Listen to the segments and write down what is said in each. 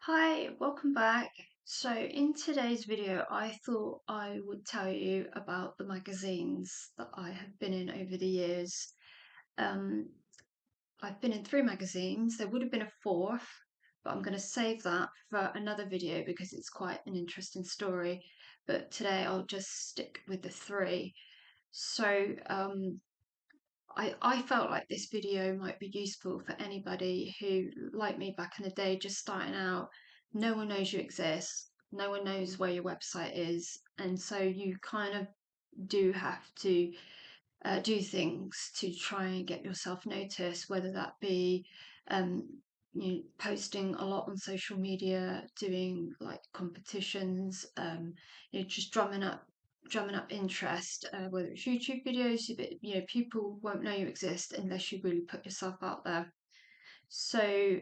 Hi, welcome back. So, in today's video, I thought I would tell you about the magazines that I have been in over the years. Um, I've been in 3 magazines. There would have been a fourth, but I'm going to save that for another video because it's quite an interesting story. But today I'll just stick with the three. So, I felt like this video might be useful for anybody who, like me back in the day, just starting out. No one knows you exist, no one knows where your website is, and so you kind of do have to do things to try and get yourself noticed, whether that be um, posting a lot on social media, doing like competitions, just drumming up interest, whether it's YouTube videos, but people won't know you exist unless you really put yourself out there. So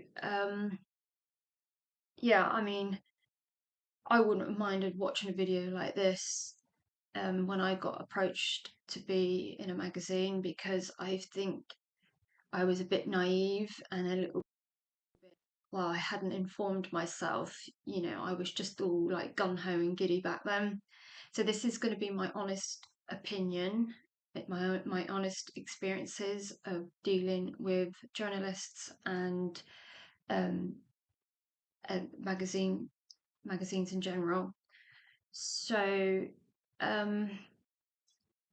yeah, I mean, I wouldn't have minded watching a video like this when I got approached to be in a magazine because I think I was a bit naive and a little bit, well, I hadn't informed myself. I was just all like gun ho and giddy back then. So this is going to be my honest opinion, my honest experiences of dealing with journalists and um, magazines in general. So um,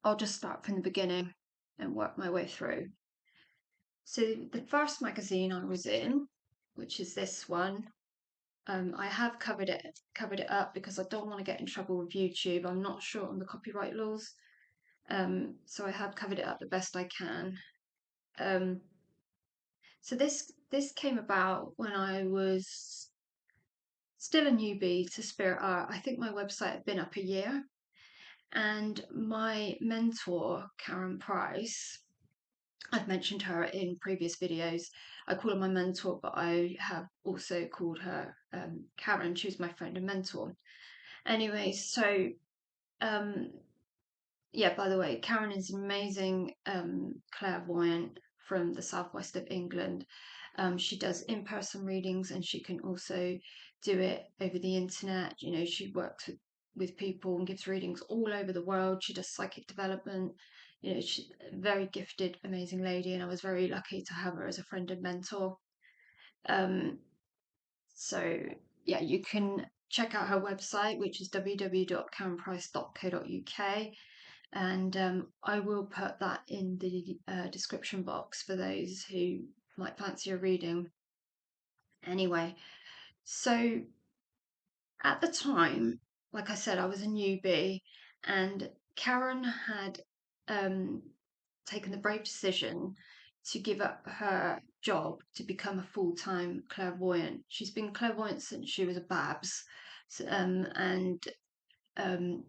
I'll just start from the beginning and work my way through. So the first magazine I was in, which is this one, I have covered it up because I don't want to get in trouble with YouTube. I'm not sure on the copyright laws, so I have covered it up the best I can. Um, so this came about when I was still a newbie to Spirit Art. I think my website had been up a year, and my mentor Karen Price. I've mentioned her in previous videos. I call her my mentor, but I have also called her Karen. She was my friend and mentor. Anyway, so um, yeah, by the way, Karen is an amazing clairvoyant from the southwest of England. She does in-person readings and she can also do it over the internet. She works with people and gives readings all over the world. She does psychic development. She's a very gifted, amazing lady, and I was very lucky to have her as a friend and mentor. Um, so yeah, you can check out her website, which is www.karenprice.co.uk, and I will put that in the description box for those who might fancy a reading. Anyway, so at the time, like I said, I was a newbie, and Karen had um, taken the brave decision to give up her job to become a full-time clairvoyant. She's been clairvoyant since she was a babs, and um,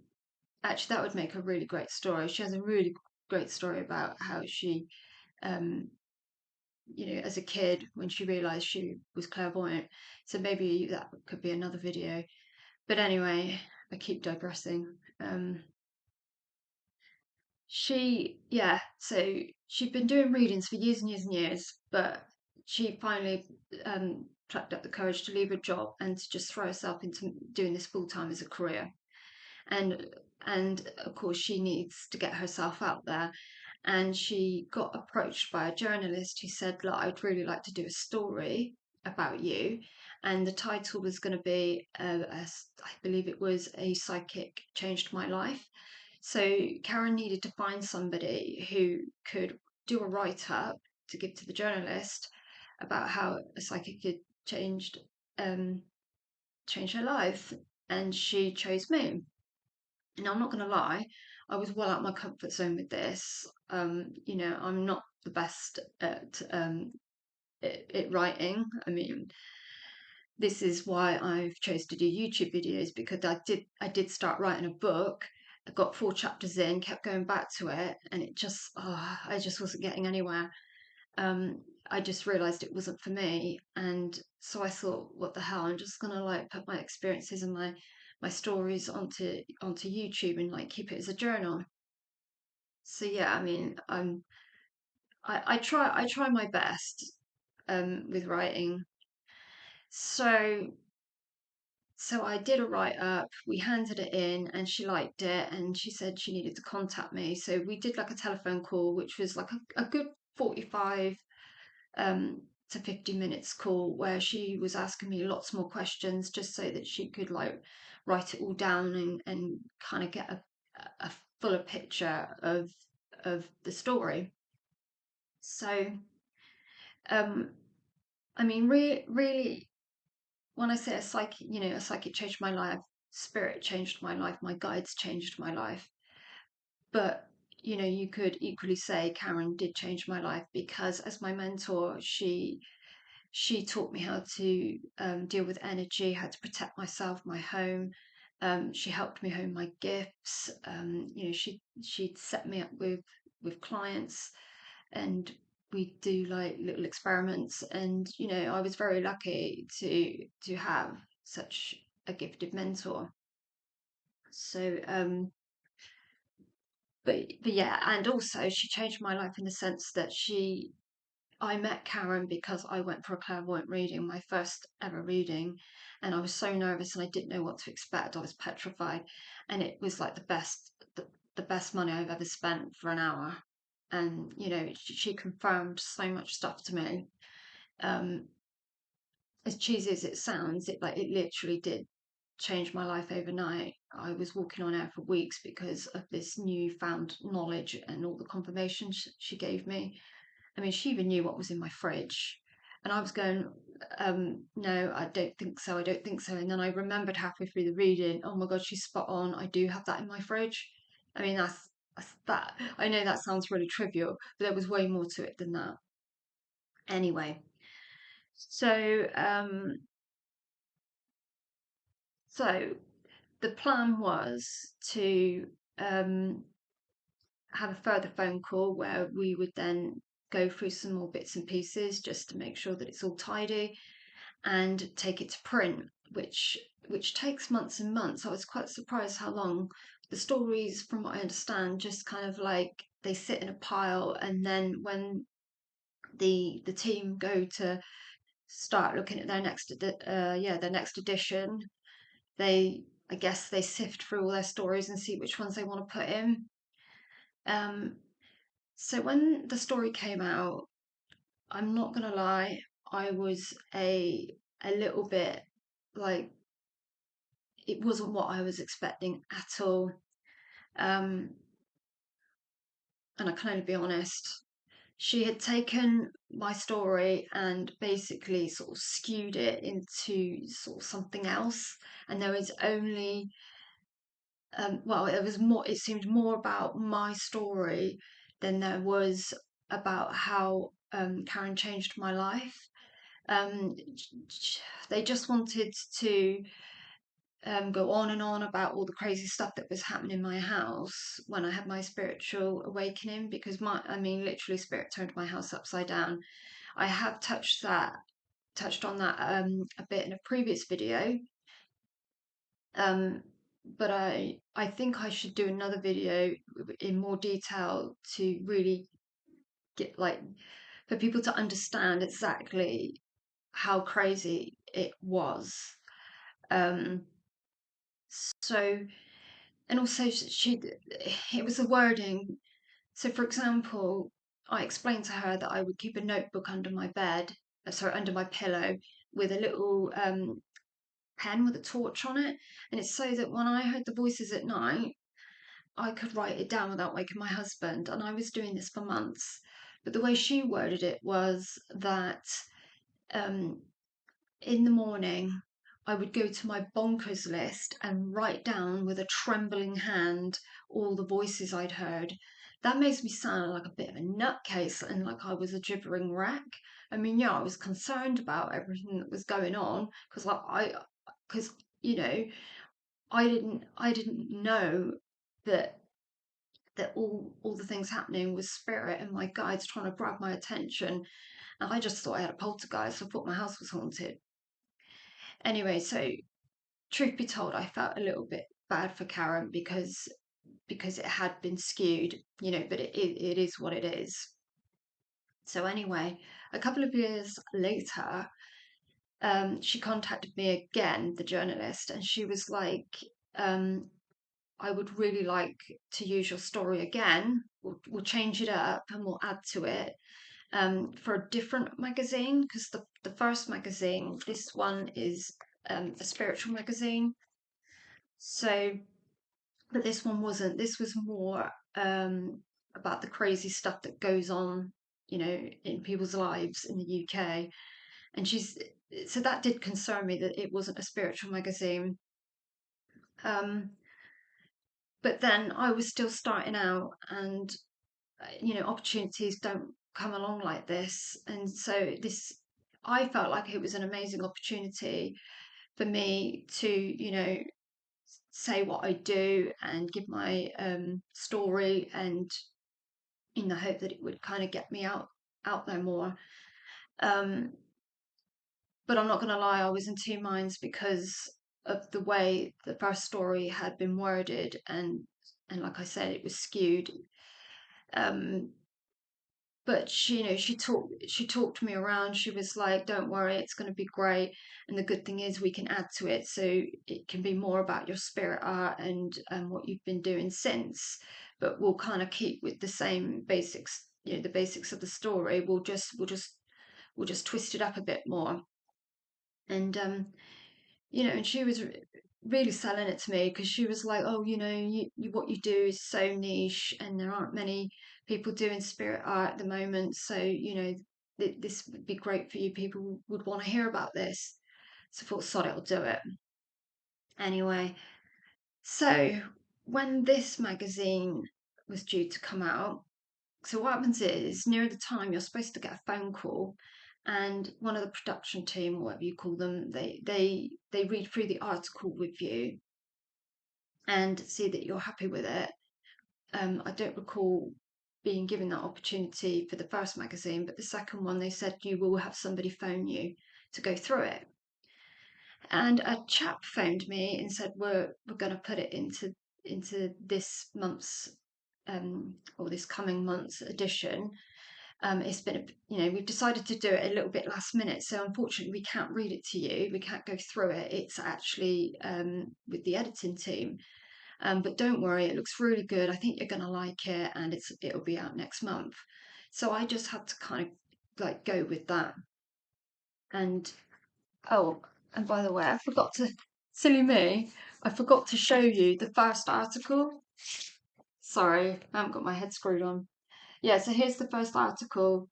actually that would make a really great story. She has a really great story about how she, um, as a kid when she realised she was clairvoyant. So maybe that could be another video. But anyway, I keep digressing. So she'd been doing readings for years and years and years, but she finally plucked up the courage to leave her job and to just throw herself into doing this full time as a career. And and of course she needs to get herself out there. And she got approached by a journalist who said, "Look, I'd really like to do a story about you." And the title was going to be, I believe it was A Psychic Changed My Life. So Karen needed to find somebody who could do a write up to give to the journalist about how a psychic had um, changed her life, and she chose me. Now I'm not going to lie, I was well out of my comfort zone with this. I'm not the best at writing. I mean, this is why I've chose to do YouTube videos, because I did start writing a book. I got 4 chapters in, kept going back to it, and I just wasn't getting anywhere. I just realized it wasn't for me, and so I thought, what the hell? I'm just gonna like put my experiences and my stories onto YouTube and like keep it as a journal. So yeah, I mean, I try my best with writing. So So I did a write up, we handed it in, and she liked it, and she said she needed to contact me. So we did like a telephone call, which was like a good 45 um, to 50 minutes call, where she was asking me lots more questions just so that she could like write it all down and kind of get a fuller picture of the story. So um, I mean, really, when I say a psychic changed my life, spirit changed my life, my guides changed my life. But you could equally say Karen did change my life, because as my mentor, she taught me how to deal with energy, how to protect myself, my home. She helped me hone my gifts. She'd set me up with clients, and we do like little experiments. And I was very lucky to have such a gifted mentor. So but yeah, and also she changed my life in the sense that I met Karen because I went for a clairvoyant reading, my first ever reading, and I was so nervous and I didn't know what to expect. I was petrified, and it was like the best money I've ever spent for an hour. And she confirmed so much stuff to me. Um, as cheesy as it sounds, it literally did change my life overnight. I was walking on air for weeks because of this newfound knowledge and all the confirmation she gave me. I mean, she even knew what was in my fridge. And I was going, no, I don't think so. I don't think so. And then I remembered halfway through the reading, oh my God, she's spot on. I do have that in my fridge. I mean, that's that. I know that sounds really trivial, but there was way more to it than that. Anyway, so so the plan was to um, have a further phone call where we would then go through some more bits and pieces just to make sure that it's all tidy, and take it to print, which takes months and months. I was quite surprised how long. The stories, from what I understand, just kind of like they sit in a pile, and then when the team go to start looking at their next edition, they I guess they sift through all their stories and see which ones they want to put in. Um, so when the story came out, I'm not gonna lie, I was a little bit like, it wasn't what I was expecting at all. Um, and I can only be honest. She had taken my story and basically sort of skewed it into sort of something else. And there was only, well, it was more, it seemed more about my story than there was about how Karen changed my life. Um, they just wanted to go on and on about all the crazy stuff that was happening in my house when I had my spiritual awakening, because I mean, literally, spirit turned my house upside down. I have touched on that a bit in a previous video, um, but I think I should do another video in more detail to really get like for people to understand exactly how crazy it was. Um, so and also it was the wording. So for example, I explained to her that I would keep a notebook under my bed, sorry, under my pillow, with a little pen with a torch on it, and it's so that when I heard the voices at night, I could write it down without waking my husband. And I was doing this for months, but the way she worded it was that um, in the morning, I would go to my bonkers list and write down with a trembling hand all the voices I'd heard. That makes me sound like a bit of a nutcase and like I was a gibbering wreck. I mean, yeah, I was concerned about everything that was going on because because you know, I didn't know that all the things happening was spirit and my guides trying to grab my attention. And I just thought I had a poltergeist. I thought my house was haunted. Anyway, so truth be told, I felt a little bit bad for Karen because it had been skewed, but it is what it is. So anyway, a couple of years later, she contacted me again, the journalist, and she was like, um, I would really like to use your story again. We'll change it up and we'll add to it, for a different magazine, because the first magazine, this one is a spiritual magazine. So, but this one wasn't. This was more about the crazy stuff that goes on, in people's lives in the UK. And so that did concern me that it wasn't a spiritual magazine. Um, but then I was still starting out, and opportunities don't come along like this. And so I felt like it was an amazing opportunity for me to, say what I do and give my story, and in the hope that it would kind of get me out there more. Um, but I'm not going to lie, I was in two minds because of the way the first story had been worded, and like I said, it was skewed. Um, but she talked me around. She was like, don't worry, it's going to be great, and the good thing is we can add to it, so it can be more about your spirit art and what you've been doing since, but we'll kind of keep with the same basics, the basics of the story. We'll just twist it up a bit more. And and she was really selling it to me, because she was like, oh, what you do is so niche, and there aren't many people doing spirit art at the moment, so this would be great for you, people would want to hear about this. So I thought, sod it, I'll do it anyway. So when this magazine was due to come out, so what happens is, near the time you're supposed to get a phone call, and one of the production team, or whatever you call them, they read through the article with you and see that you're happy with it. I don't recall being given that opportunity for the first magazine, but the second one, they said you will have somebody phone you to go through it. And a chap phoned me and said, we're going to put it into this month's or this coming month's edition. It's been, we've decided to do it a little bit last minute, so unfortunately we can't read it to you. We can't go through it. It's actually with the editing team. But don't worry, it looks really good. I think you're going to like it, and it'll be out next month. So I just had to kind of like go with that. And oh, and by the way, silly me, I forgot to show you the first article. Sorry, I haven't got my head screwed on. Yeah, so here's the first article.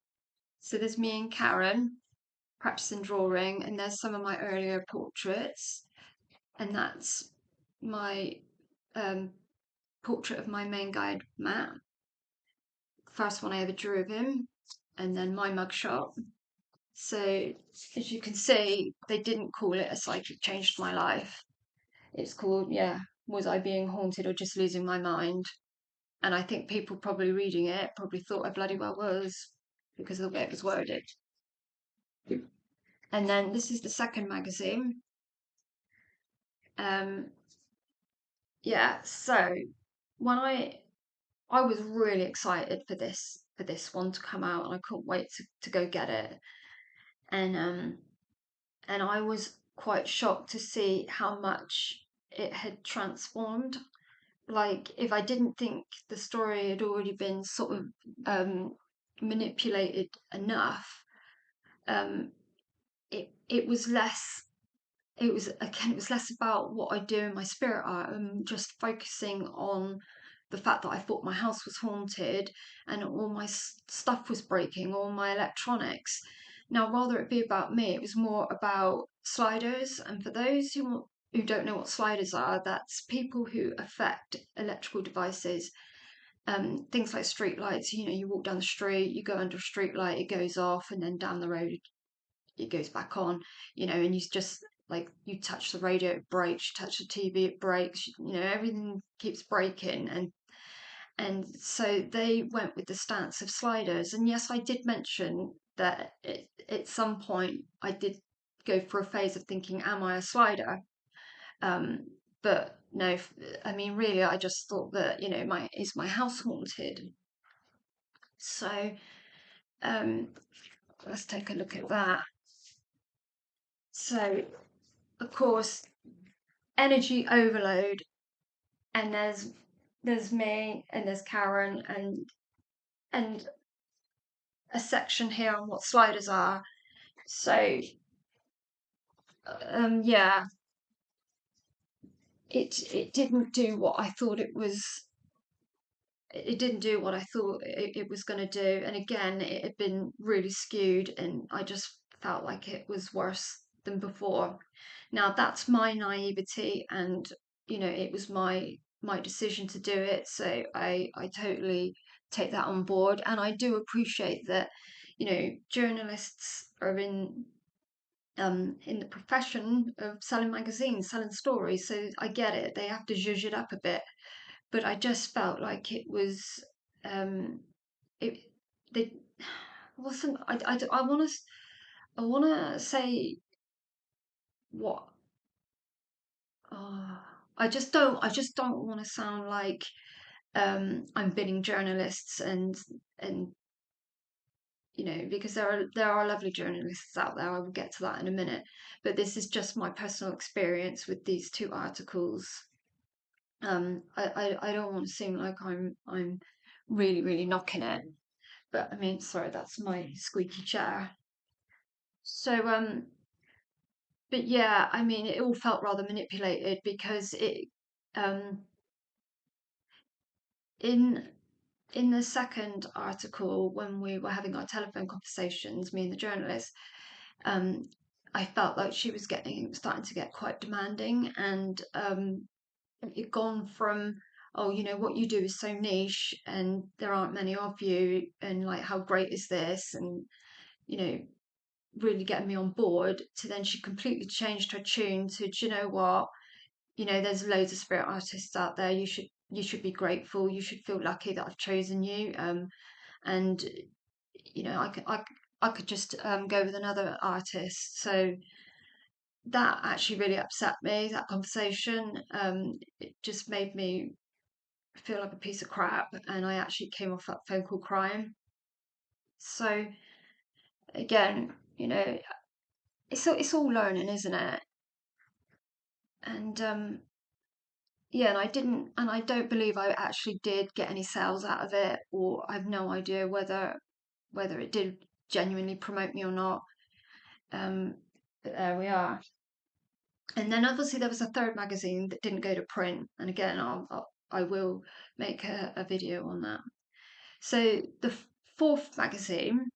So there's me and Karen practicing drawing, and there's some of my earlier portraits, and that's my um, portrait of my main guide, Matt. First one I ever drew of him, and then my mugshot. So as you can see, they didn't call it A Psychic Changed My Life. It's called, yeah, Was I Being Haunted or Just Losing My Mind? And I think people probably reading it probably thought I bloody well was, because of the way it was worded. And then this is the second magazine. Yeah, so when I was really excited for this one to come out, and I couldn't wait to go get it. And I was quite shocked to see how much it had transformed. Like, if I didn't think the story had already been sort of manipulated enough, um, it was less. It was less about what I do in my spirit art, and just focusing on the fact that I thought my house was haunted and all my stuff was breaking, all my electronics. Now, rather it be about me, it was more about sliders. And for those who don't know what sliders are, that's people who affect electrical devices. Things like street lights. You walk down the street, you go under a street light, it goes off, and then down the road it goes back on. And you just, like, you touch the radio, it breaks, you touch the TV, it breaks, everything keeps breaking. And so they went with the stance of sliders. And yes, I did mention that at some point I did go for a phase of thinking, am I a slider? But no, I mean, really, I just thought that, is my house haunted? So let's take a look at that. So, of course, energy overload, and there's me and there's Karen and a section here on what sliders are. So, yeah, it didn't do what I thought it was. It didn't do what I thought it was going to do. And again, it had been really skewed, and I just felt like it was worse than before. Now, that's my naivety, and it was my decision to do it. So I totally take that on board, and I do appreciate that. Journalists are in the profession of selling magazines, selling stories. So I get it; they have to zhuzh it up a bit, but I just felt like it was it they wasn't I want to say what uh, I just don't want to sound like I'm bidding journalists and because there are lovely journalists out there. I will get to that in a minute, but this is just my personal experience with these two articles. I don't want to seem like I'm really really knocking it. But I mean, sorry, that's my squeaky chair. So, but yeah, I mean, it all felt rather manipulated because um, in in the second article, when we were having our telephone conversations, me and the journalist, um, I felt like she was starting to get quite demanding, and it gone from, oh, what you do is so niche, and there aren't many of you, and like, how great is this, and you know really getting me on board, to then she completely changed her tune to, do you know what, there's loads of spirit artists out there. You should be grateful. You should feel lucky that I've chosen you. And I could just go with another artist. So that actually really upset me. That conversation, it just made me feel like a piece of crap, and I actually came off that phone call crying. So again, it's all learning, isn't it? And yeah, and I don't believe I actually did get any sales out of it, or I've no idea whether it did genuinely promote me or not. Um, but there we are. And then obviously there was a third magazine that didn't go to print, and again, I will make a video on that. So the fourth magazine,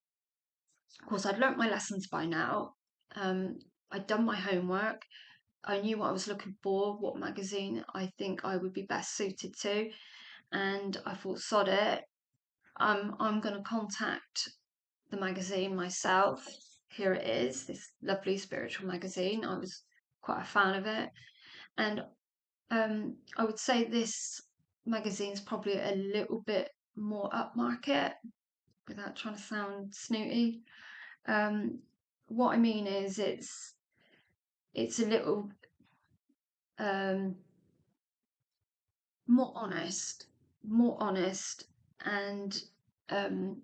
of course, I'd learnt my lessons by now. I'd done my homework. I knew what I was looking for, what magazine I think I would be best suited to, and I thought, sod it, I'm going to contact the magazine myself. Here it is, this lovely spiritual magazine. I was quite a fan of it, and I would say this magazine's probably a little bit more upmarket, without trying to sound snooty. Um, what I mean is, it's a little um, more honest, and um,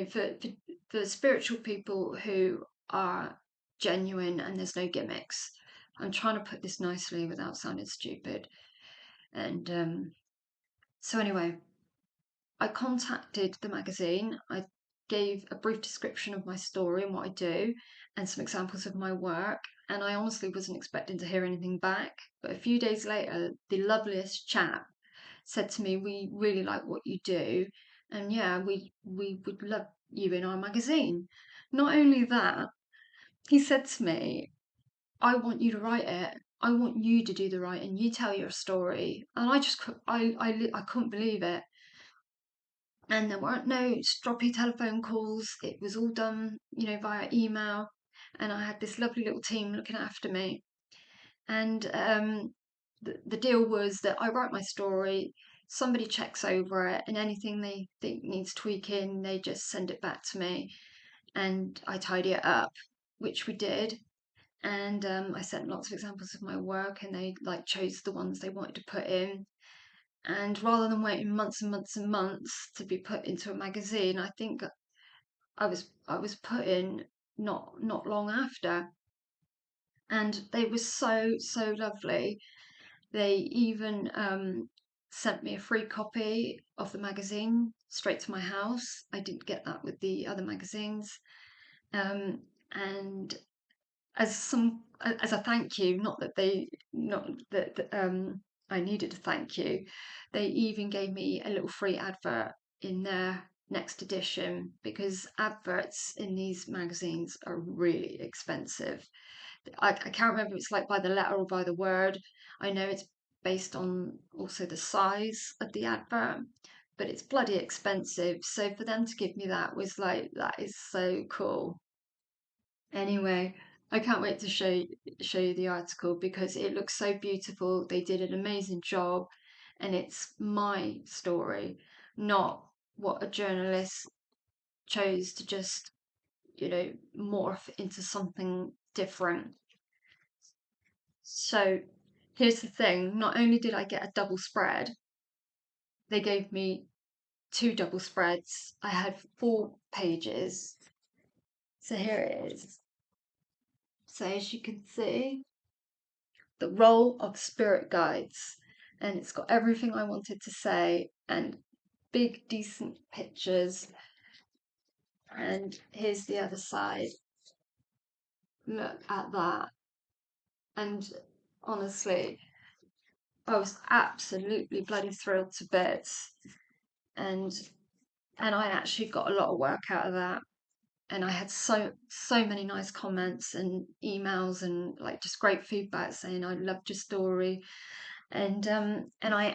for spiritual people who are genuine and there's no gimmicks. I'm trying to put this nicely without sounding stupid. And so anyway, I contacted the magazine. I gave a brief description of my story and what I do, and some examples of my work. And I honestly wasn't expecting to hear anything back. But a few days later, the loveliest chap said to me, "We really like what you do, and yeah, we would love you in our magazine." Not only that, he said to me, "I want you to write it. I want you to do the writing. You tell your story." And I just I couldn't believe it. And there weren't no stroppy telephone calls. It was all done, via email. And I had this lovely little team looking after me. And the deal was that I write my story, somebody checks over it, and anything they think needs tweaking, they just send it back to me, and I tidy it up, which we did. And I sent lots of examples of my work, and they like chose the ones they wanted to put in. And rather than waiting months and months and months to be put into a magazine, I think I was put in not long after. and they were so, so lovely. They even sent me a free copy of the magazine straight to my house. I didn't get that with the other magazines. Um, and as a thank you, not that I needed a thank you, they even gave me a little free advert in their next edition, because adverts in these magazines are really expensive. I can't remember if it's like by the letter or by the word. I know it's based on also the size of the advert, but it's bloody expensive. So for them to give me that was like, that is so cool. Anyway, I can't wait to show you the article because it looks so beautiful. They did an amazing job, and it's my story, not what a journalist chose to just, morph into something different. So here's the thing, not only did I get a double spread, they gave me two double spreads. I had 4 pages. So here it is. So as you can see, the role of spirit guides, and it's got everything I wanted to say and big decent pictures. And here's the other side. Look at that. And honestly, I was absolutely bloody thrilled to bits. And I actually got a lot of work out of that. And I had so many nice comments and emails and like just great feedback saying I loved your story. And I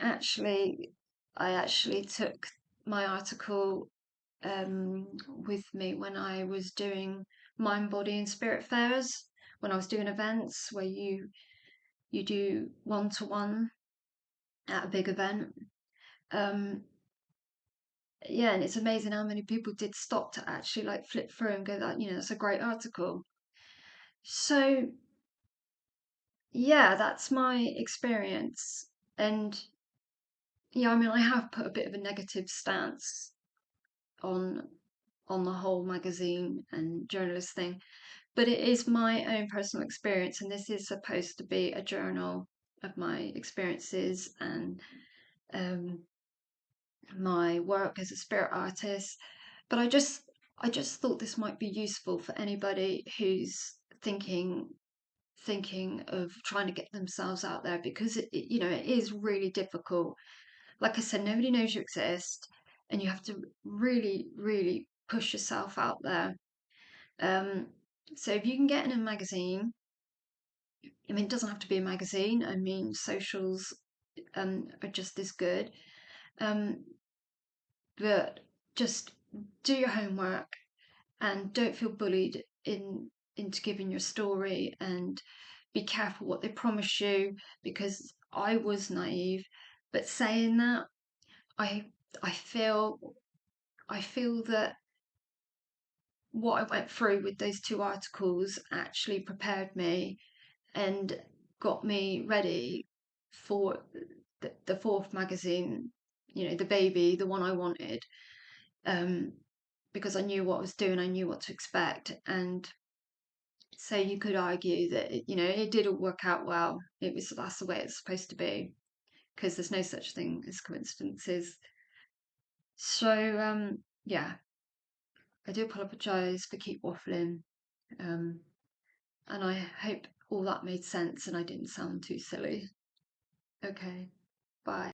actually took my article with me when I was doing mind, body, and spirit fairs, when I was doing events where you do 1-to-1 at a big event. Yeah, and it's amazing how many people did stop to actually like flip through and go, that, that's a great article. So yeah, that's my experience. And yeah, I mean, I have put a bit of a negative stance on the whole magazine and journalist thing, but it is my own personal experience, and this is supposed to be a journal of my experiences and um, my work as a spirit artist. But I just thought this might be useful for anybody who's thinking of trying to get themselves out there, because it is really difficult. Like I said, nobody knows you exist, and you have to really, really push yourself out there. Um, so if you can get in a magazine, I mean, it doesn't have to be a magazine. I mean, socials are just as good. Um, but just do your homework and don't feel bullied into giving your story, and be careful what they promise you, because I was naive. But saying that, I I feel that what I went through with those 2 articles actually prepared me and got me ready for the fourth magazine, the baby, the one I wanted, um, because I knew what I was doing, I knew what to expect. And so you could argue that, it did all work out well. That's the way it's supposed to be, because there's no such thing as coincidences. So, yeah, I do apologise for keep waffling. Um, and I hope all that made sense and I didn't sound too silly. Okay, bye.